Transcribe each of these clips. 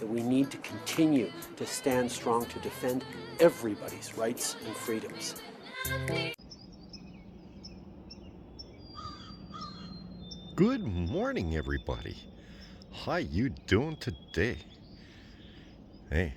that we need to continue to stand strong to defend everybody's rights and freedoms. Good morning, everybody. How you doing today? Hey,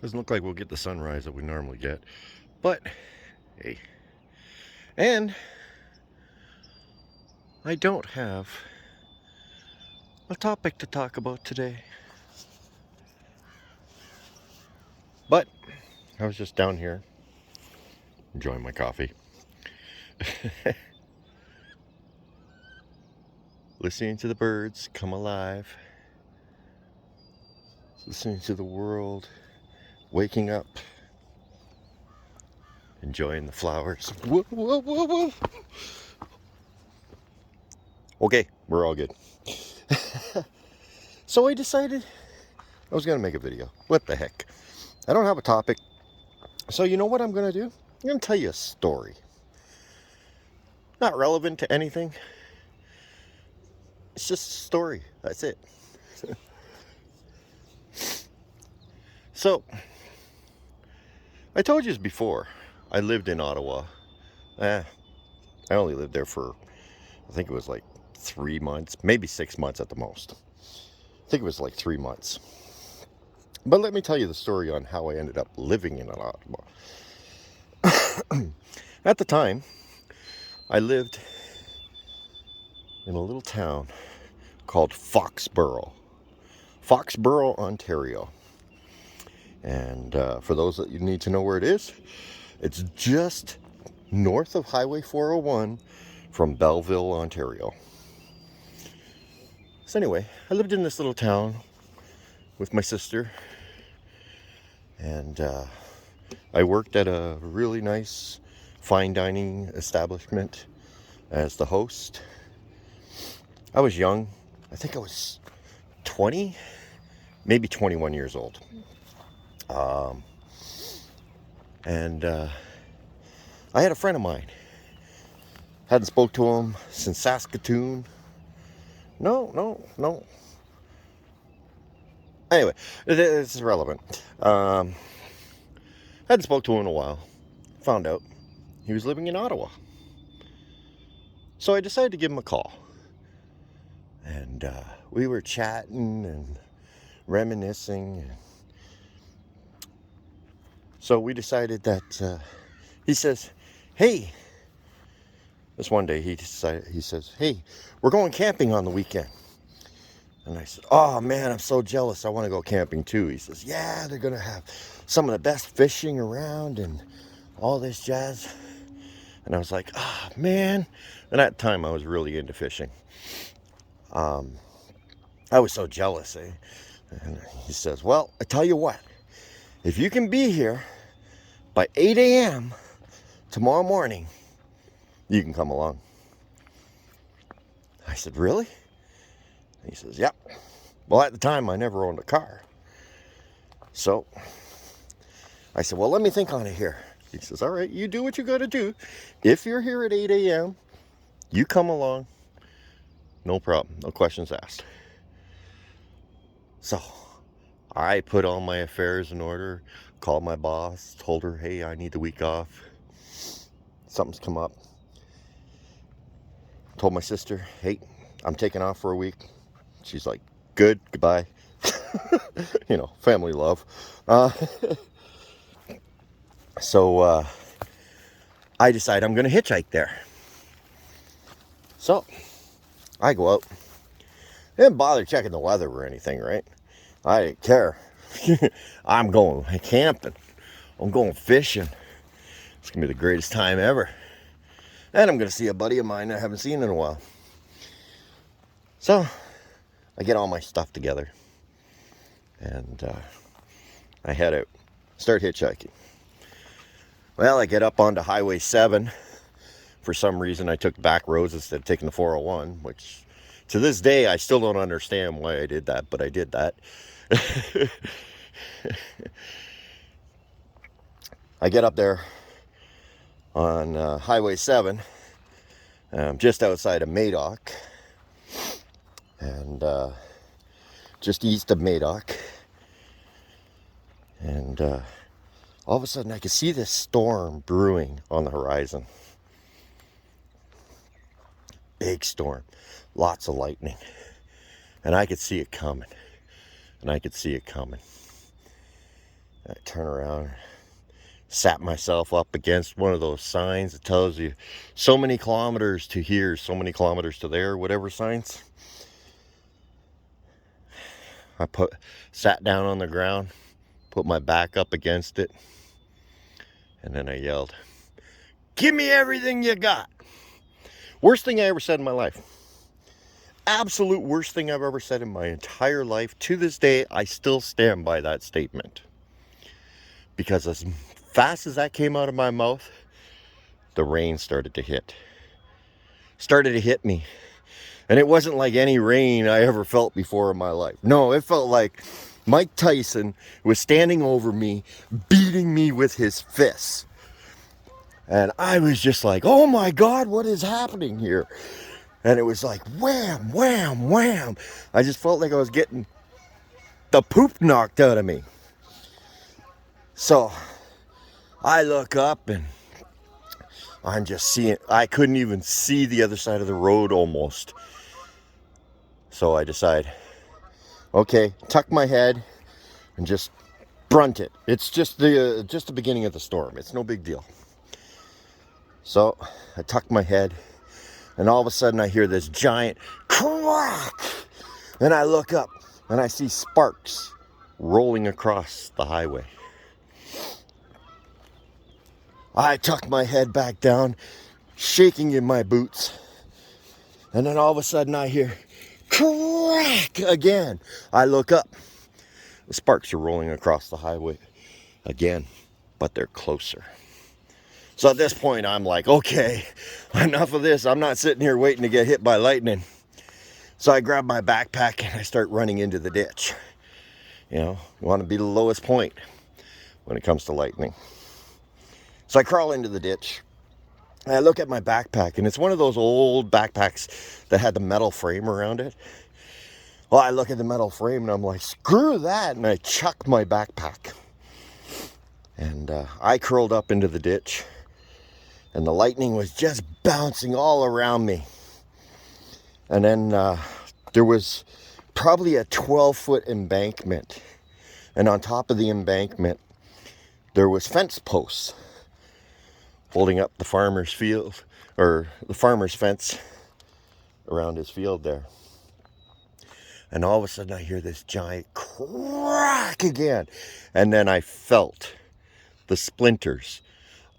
doesn't look like we'll get the sunrise that we normally get, but hey. And I don't have a topic to talk about today. But I was just down here enjoying my coffee. Listening to the birds come alive. Listening to the world waking up. Enjoying the flowers. Whoa, whoa, whoa, whoa. Okay, we're all good. So I decided I was going to make a video. What the heck? I don't have a topic. So you know what I'm going to do? I'm going to tell you a story. Not relevant to anything. It's just a story. That's it. So, I told you this before. I lived in Ottawa. I only lived there for, I think it was like 3 months, maybe 6 months at the most. I think it was like 3 months. But let me tell you the story on how I ended up living in Ottawa. At the time, I lived in a little town called Foxborough, Ontario. And for those that you need to know where it is, it's just north of Highway 401 from Belleville, Ontario. So anyway, I lived in this little town with my sister, and I worked at a really nice fine dining establishment as the host. I was young. I think I was 20, maybe 21 years old. And I had a friend of mine. Hadn't spoke to him since Saskatoon. No. Anyway, it's irrelevant. Hadn't spoke to him in a while. Found out he was living in Ottawa. So I decided to give him a call. And we were chatting and reminiscing. So we decided that he says, hey, this one day he says, hey, we're going camping on the weekend. And I said, oh man, I'm so jealous. I want to go camping too. He says, yeah, they're going to have some of the best fishing around and all this jazz. And I was like, oh man. And at the time I was really into fishing. I was so jealous. And he says, well, I tell you what, if you can be here by 8 a.m. tomorrow morning, you can come along. I said, really? He says, yep. Well, at the time, I never owned a car. So I said, well, let me think on it here. He says, all right, you do what you got to do. If you're here at 8 a.m., you come along. No problem. No questions asked. So I put all my affairs in order, called my boss, told her, hey, I need the week off. Something's come up. Told my sister, hey, I'm taking off for a week. She's like, good, goodbye. You know, family love. So I decide I'm going to hitchhike there. So I go out. Didn't bother checking the weather or anything, right? I didn't care. I'm going camping. I'm going fishing. It's going to be the greatest time ever. And I'm going to see a buddy of mine I haven't seen in a while. So I get all my stuff together. And I head out. Start hitchhiking. Well, I get up onto Highway 7. For some reason, I took back roads instead of taking the 401, which to this day, I still don't understand why I did that, but I did that. I get up there on Highway 7, just outside of Madoc, and just east of Madoc. And all of a sudden I could see this storm brewing on the horizon. Big storm, lots of lightning. And I could see it coming. And I could see it coming. I turn around, sat myself up against one of those signs that tells you so many kilometers to here, so many kilometers to there, whatever signs. I sat down on the ground, put my back up against it, and then I yelled, "Give me everything you got." Worst thing I ever said in my life. Absolute worst thing I've ever said in my entire life. To this day, I still stand by that statement. Because as fast as that came out of my mouth, the rain started to hit. Started to hit me. And it wasn't like any rain I ever felt before in my life. No, it felt like Mike Tyson was standing over me, beating me with his fists. And I was just like, oh my God, what is happening here? And it was like wham, wham, wham. I just felt like I was getting the poop knocked out of me. So I look up and I'm just seeing, I couldn't even see the other side of the road almost. So I decide, okay, tuck my head and just brunt it. It's just the beginning of the storm. It's no big deal. So I tuck my head, and all of a sudden I hear this giant crack. And I look up and I see sparks rolling across the highway. I tuck my head back down, shaking in my boots. And then all of a sudden I hear crack again. I look up. The sparks are rolling across the highway again, but they're closer. So at this point, I'm like, okay, enough of this. I'm not sitting here waiting to get hit by lightning. So I grab my backpack and I start running into the ditch. You know, you want to be the lowest point when it comes to lightning. So I crawl into the ditch. And I look at my backpack, and it's one of those old backpacks that had the metal frame around it. Well, I look at the metal frame and I'm like, screw that. And I chuck my backpack. And I curled up into the ditch. And the lightning was just bouncing all around me. And then there was probably a 12-foot embankment. And on top of the embankment, there was fence posts holding up the farmer's field, or the farmer's fence around his field there. And all of a sudden I hear this giant crack again. And then I felt the splinters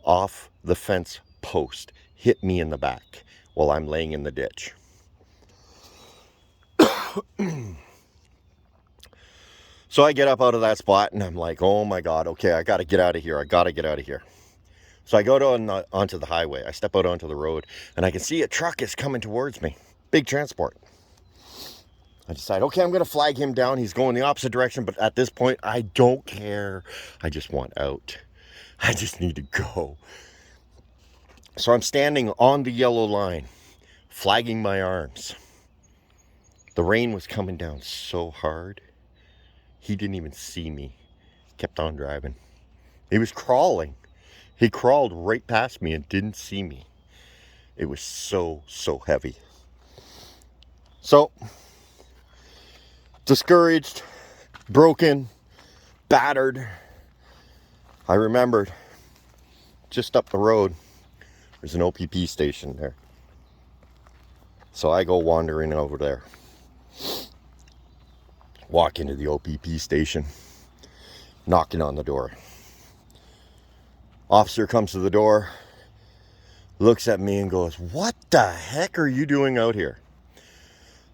off the fence post hit me in the back while I'm laying in the ditch. So I get up out of that spot and I'm like, oh my God, okay, I got to get out of here. I got to get out of here. So I go onto the highway. I step out onto the road and I can see a truck is coming towards me. Big transport. I decide, okay, I'm going to flag him down. He's going the opposite direction, but at this point, I don't care. I just want out. I just need to go. So I'm standing on the yellow line, flagging my arms. The rain was coming down so hard, he didn't even see me. Kept on driving. He was crawling. He crawled right past me and didn't see me. It was so heavy. So, discouraged, broken, battered, I remembered just up the road, there's an OPP station there. So I go wandering over there. Walk into the OPP station, knocking on the door. Officer comes to the door, looks at me and goes, "What the heck are you doing out here?"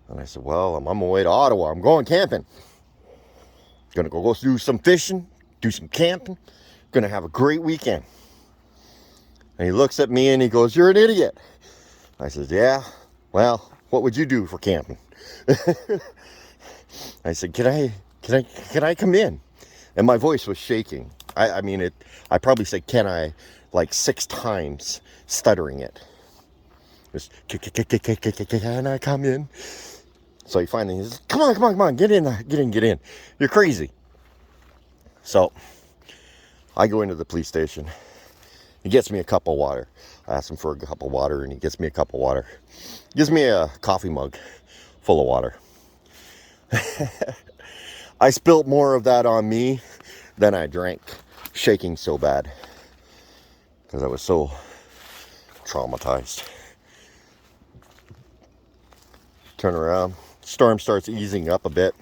And I said, "Well, I'm on my way to Ottawa. I'm going camping. Gonna go do some fishing, do some camping. Gonna have a great weekend." And he looks at me and he goes, "You're an idiot." I said, "Yeah, well, what would you do for camping?" I said, can I come in?" And my voice was shaking. I probably said, "Can I?" like 6 times, stuttering it. Just, "Can I come in?" So he finally says, come on, get in. You're crazy." So I go into the police station. He gets me a cup of water. I ask him for a cup of water, and he gets me a cup of water. He gives me a coffee mug full of water. I spilt more of that on me than I drank, shaking so bad because I was so traumatized. Turn around. Storm starts easing up a bit.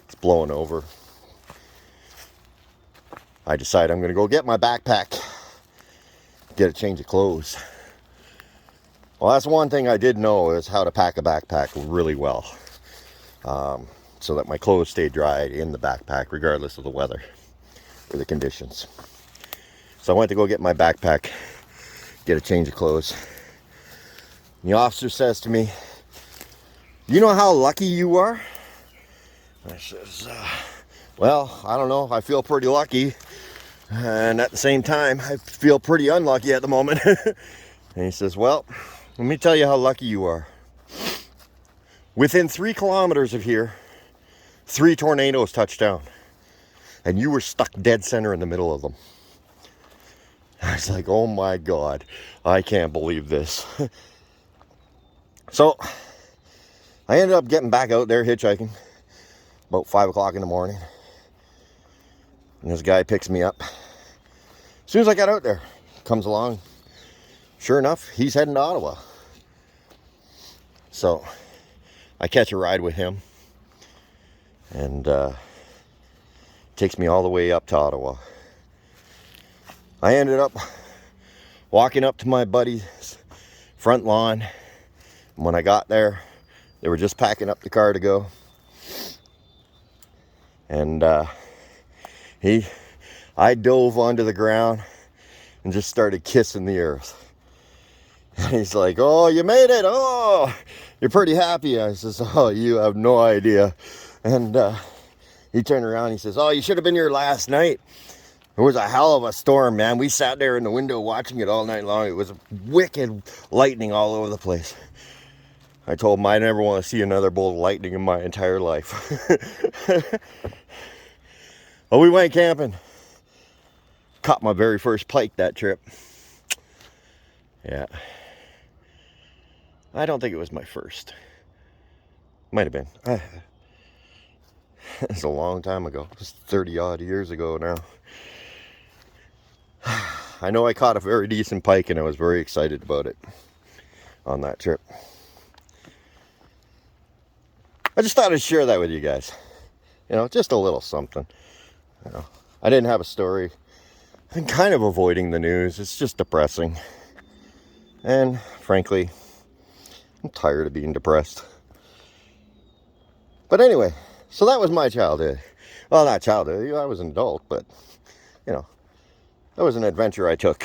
It's blowing over. I decide I'm going to go get my backpack, get a change of clothes. Well, that's one thing I did know, is how to pack a backpack really well, so that my clothes stay dry in the backpack regardless of the weather or the conditions. So I went to go get my backpack, get a change of clothes. And the officer says to me, "You know how lucky you are?" I says, well, I don't know. I feel pretty lucky. And at the same time, I feel pretty unlucky at the moment. And he says, well, let me tell you how lucky you are. Within 3 kilometers of here, 3 tornadoes touched down. And you were stuck dead center in the middle of them. I was like, oh my God, I can't believe this. So I ended up getting back out there hitchhiking about 5 o'clock in the morning. And this guy picks me up. As soon as I got out there, comes along. Sure enough, he's heading to Ottawa. So I catch a ride with him. And takes me all the way up to Ottawa. I ended up walking up to my buddy's front lawn. And when I got there, they were just packing up the car to go. And I dove onto the ground and just started kissing the earth. And he's like, oh, you made it. Oh, you're pretty happy. I says, oh, you have no idea. And he turned around and he says, oh, you should have been here last night. It was a hell of a storm, man. We sat there in the window watching it all night long. It was wicked lightning all over the place. I told him I never want to see another bolt of lightning in my entire life. Well, we went camping. Caught my very first pike that trip. Yeah. I don't think it was my first. Might have been. It's a long time ago. It was 30 odd years ago now. I know I caught a very decent pike and I was very excited about it on that trip. I just thought I'd share that with you guys. You know, just a little something. You know, I didn't have a story. I'm kind of avoiding the news. It's just depressing. And frankly, I'm tired of being depressed. But anyway, so that was my childhood. Well, not childhood. I was an adult, but, you know, that was an adventure I took.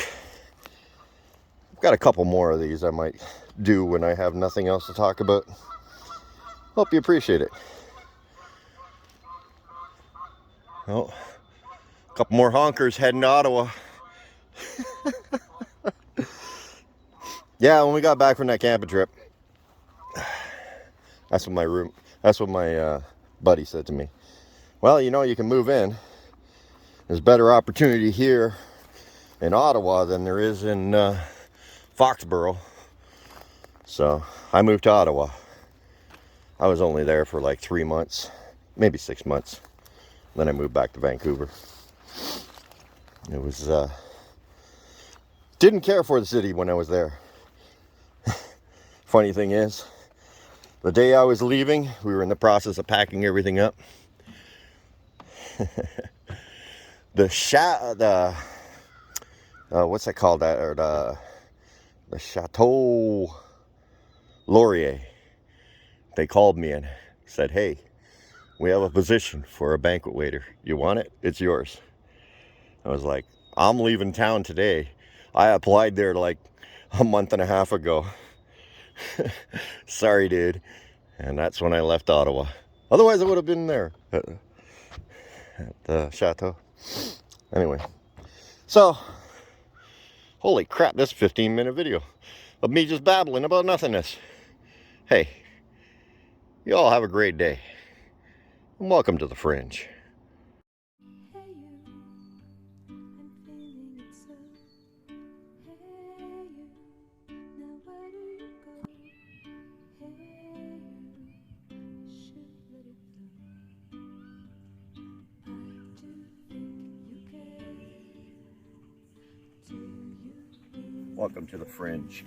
I've got a couple more of these I might do when I have nothing else to talk about. Hope you appreciate it. Oh, a couple more honkers heading to Ottawa. Yeah, when we got back from that camping trip, that's what my buddy said to me. Well, you know, you can move in. There's better opportunity here in Ottawa than there is in Foxborough. So I moved to Ottawa. I was only there for like 3 months, maybe 6 months. Then I moved back to Vancouver. It was, didn't care for the city when I was there. Funny thing is, the day I was leaving, we were in the process of packing everything up. What's that called? The Chateau Laurier. They called me and said, hey, we have a position for a banquet waiter. You want it? It's yours. I was like, I'm leaving town today. I applied there like a month and a half ago. Sorry, dude. And that's when I left Ottawa. Otherwise, I would have been there at the chateau. Anyway, so, holy crap, this 15-minute video of me just babbling about nothingness. Hey, you all have a great day. And welcome to the Fringe. Hey you. Welcome to the Fringe.